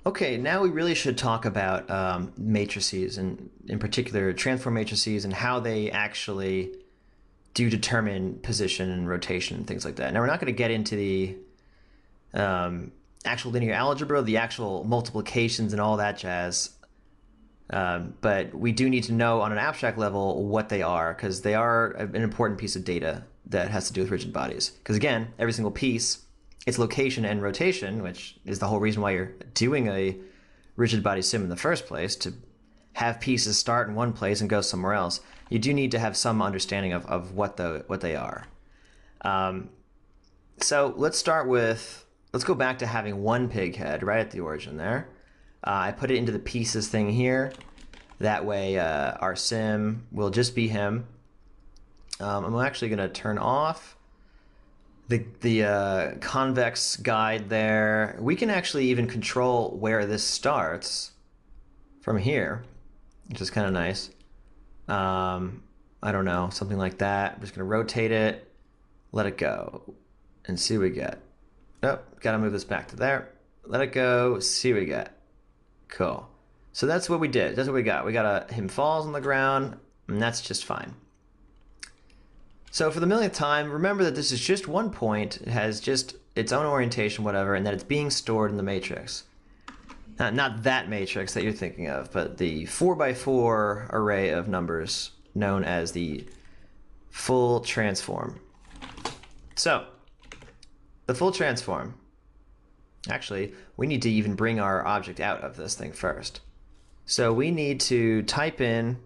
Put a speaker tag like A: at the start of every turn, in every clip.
A: Okay, now we really should talk about matrices, and in particular transform matrices and how they actually do determine position and rotation and things like that. Now we're not going to get into the actual linear algebra, the actual multiplications and all that jazz, but we do need to know on an abstract level what they are, because they are an important piece of data that has to do with rigid bodies. Because again, every single piece, its location and rotation, which is the whole reason why you're doing a rigid body sim in the first place, to have pieces start in one place and go somewhere else, you do need to have some understanding of what they are. So let's go back to having one pig head right at the origin there. I put it into the pieces thing here. That way our sim will just be him. I'm actually going to turn off the convex guide there. We can actually even control where this starts from here, which is kind of nice. I don't know, something like that. I'm just going to rotate it, let it go, and see what we get. Nope, got to move this back to there. Let it go, see what we get. Cool. So that's what we did. That's what we got. We got him falls on the ground, and that's just fine. So for the millionth time, remember that this is just one point. It has just its own orientation, whatever, and that it's being stored in the matrix. Not that matrix that you're thinking of, but the 4x4 array of numbers known as the full transform. So the full transform, actually, we need to even bring our object out of this thing first. So we need to type in,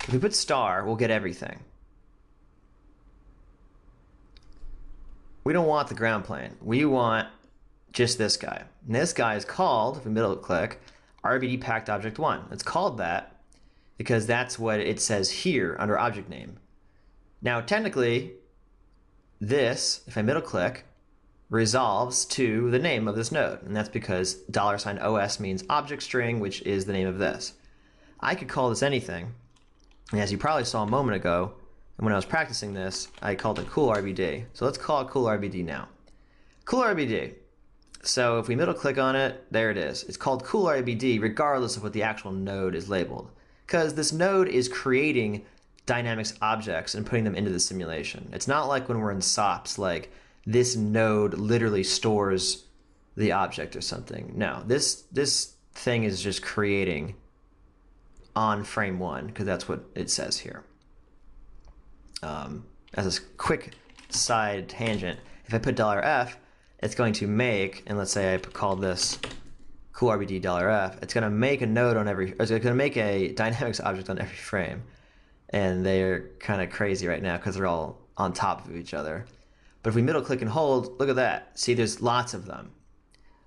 A: if we put star, we'll get everything. We don't want the ground plane. We want just this guy. And this guy is called, if we middle click, RBD packed object 1. It's called that because that's what it says here under object name. Now, technically, this, if I middle click, resolves to the name of this node. And that's because $OS means object string, which is the name of this. I could call this anything. And as you probably saw a moment ago, and when I was practicing this, I called it cool RBD. So let's call it cool RBD now. Cool RBD. So if we middle click on it, there it is. It's called cool RBD regardless of what the actual node is labeled. Because this node is creating dynamics objects and putting them into the simulation. It's not like when we're in SOPs, like this node literally stores the object or something. No, this thing is just creating on frame 1, because that's what it says here. As a quick side tangent, if I put $F, it's going to make, and let's say I call this cool RBD $F, it's going to make a node on every, or it's going to make a dynamics object on every frame. And they're kind of crazy right now because they're all on top of each other. But if we middle click and hold, look at that. See, there's lots of them.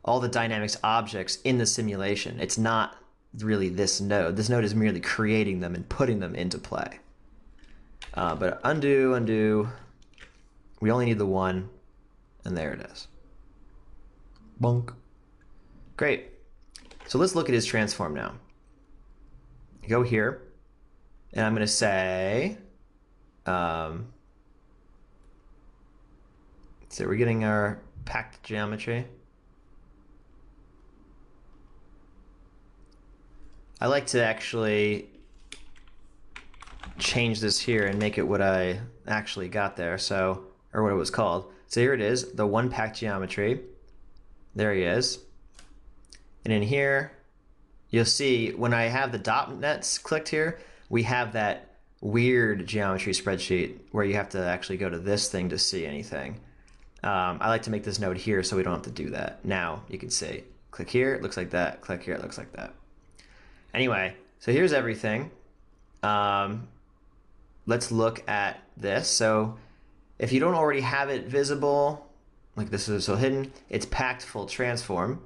A: All the dynamics objects in the simulation. It's not really this node. This node is merely creating them and putting them into play. But undo. We only need the one, and there it is. Bonk. Great. So let's look at his transform now. Go here, and I'm going to say, so we're getting our packed geometry. I like to actually change this here and make it what I actually got there, so, or what it was called. So here it is, the one packed geometry. There he is. And in here, you'll see when I have the dot nets clicked here, we have that weird geometry spreadsheet where you have to actually go to this thing to see anything. I like to make this node here so we don't have to do that. Now you can see, click here, it looks like that, click here, it looks like that. Anyway, so here's everything. Let's look at this. So if you don't already have it visible, like this is so hidden, it's packed full transform.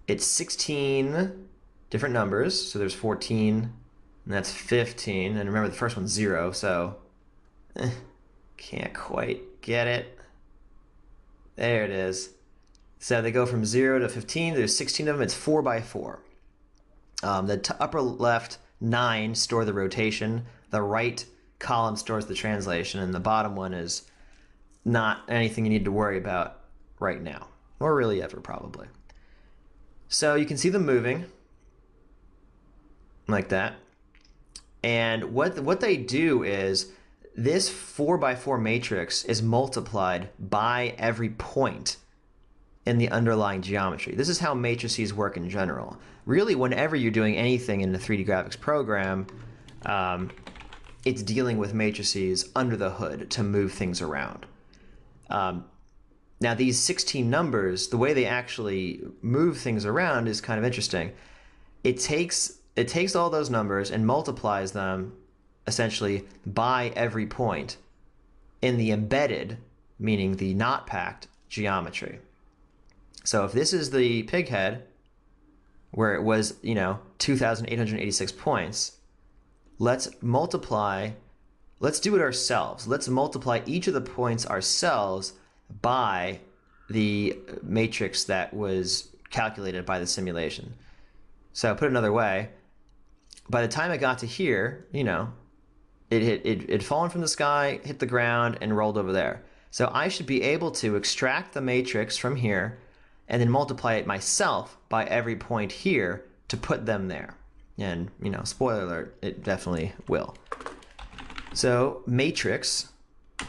A: It's 16 different numbers. So there's 14, and that's 15. And remember the first one's 0, so can't quite get it. There it is. So they go from 0 to 15. There's 16 of them. It's 4x4. The upper left 9 store the rotation. The right column stores the translation, and the bottom one is not anything you need to worry about right now, or really ever probably. So you can see them moving like that. And what they do is this 4x4 matrix is multiplied by every point in the underlying geometry. This is how matrices work in general. Really, whenever you're doing anything in the 3D graphics program, it's dealing with matrices under the hood to move things around. Now, these 16 numbers, the way they actually move things around is kind of interesting. It takes all those numbers and multiplies them essentially by every point in the embedded, meaning the not packed geometry. So if this is the pig head, where it was, 2,886 points, let's do it ourselves. Let's multiply each of the points ourselves by the matrix that was calculated by the simulation. So put it another way, by the time I got to here, it fallen from the sky, hit the ground, and rolled over there. So I should be able to extract the matrix from here and then multiply it myself by every point here to put them there. And, spoiler alert, it definitely will. So matrix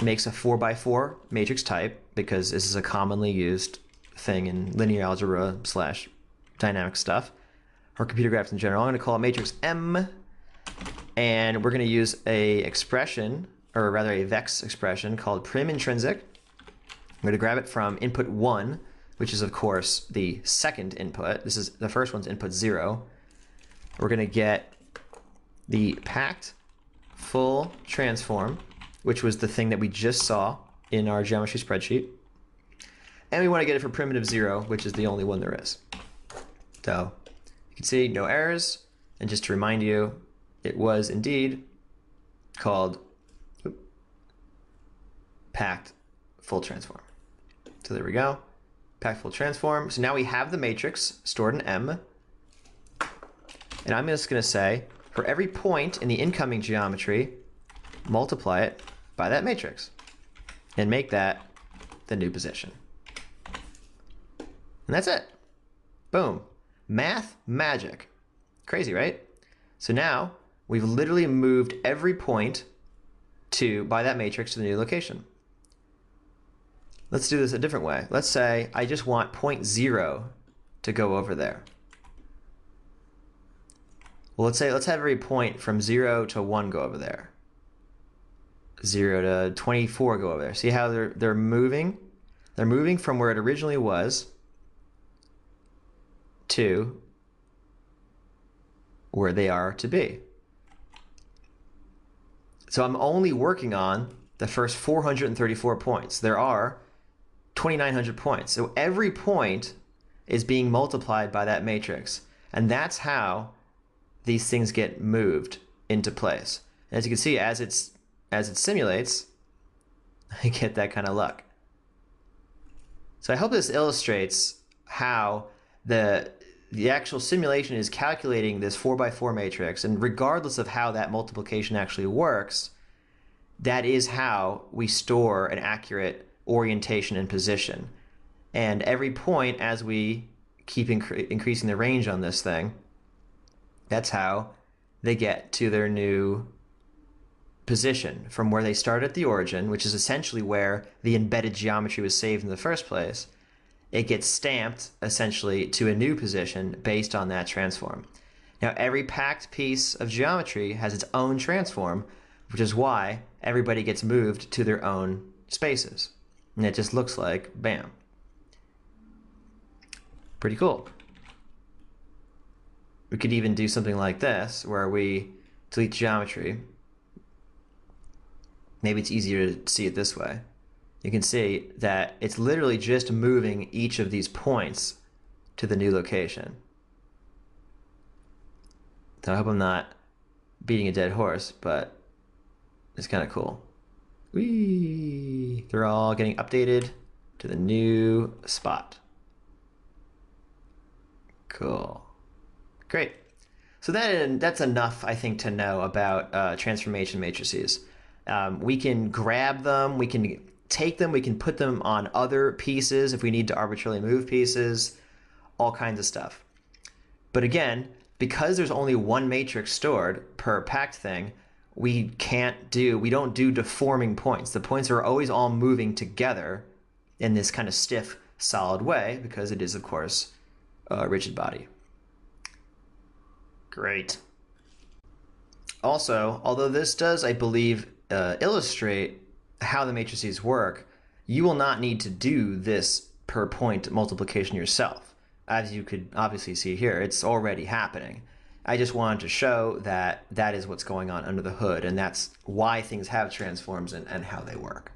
A: makes a 4x4 matrix type because this is a commonly used thing in linear algebra / dynamic stuff, or computer graphics in general. I'm going to call it matrix M, and we're going to use a expression, or rather a vex expression called prim intrinsic. I'm going to grab it from input 1, which is of course the second input. This is the first one's input 0. We're going to get the packed full transform, which was the thing that we just saw in our geometry spreadsheet. And we want to get it for primitive 0, which is the only one there is. So you can see no errors. And just to remind you, it was indeed called packed full transform. So there we go. Packed full transform. So now we have the matrix stored in M. And I'm just going to say, for every point in the incoming geometry, multiply it by that matrix and make that the new position. And that's it. Boom. Math magic. Crazy, right? So now we've literally moved every point by that matrix to the new location. Let's do this a different way. Let's say I just want point 0 to go over there. Well, let's have every point from 0 to 1 go over there. 0 to 24 go over there. See how they're moving? They're moving from where it originally was to where they are to be. So I'm only working on the first 434 points. There are 2,900 points. So every point is being multiplied by that matrix. And that's how these things get moved into place. And as you can see, as it simulates, I get that kind of luck. So I hope this illustrates how the actual simulation is calculating this 4x4 matrix, and regardless of how that multiplication actually works, that is how we store an accurate orientation and position. And every point, as we keep increasing the range on this thing, that's how they get to their new position from where they start at the origin, which is essentially where the embedded geometry was saved in the first place. It gets stamped essentially to a new position based on that transform. Now, every packed piece of geometry has its own transform, which is why everybody gets moved to their own spaces. And it just looks like bam. Pretty cool. We could even do something like this where we delete geometry. Maybe it's easier to see it this way. You can see that it's literally just moving each of these points to the new location. So I hope I'm not beating a dead horse, but it's kind of cool. Whee! They're all getting updated to the new spot. Cool. Great. So that's enough, I think, to know about transformation matrices. We can grab them, we can take them, we can put them on other pieces if we need to arbitrarily move pieces, all kinds of stuff. But again, because there's only one matrix stored per packed thing, we don't do deforming points. The points are always all moving together in this kind of stiff, solid way because it is, of course, a rigid body. Great. Also, although this does, I believe, illustrate how the matrices work, you will not need to do this per point multiplication yourself. As you could obviously see here, it's already happening. I just wanted to show that that is what's going on under the hood, and that's why things have transforms and how they work.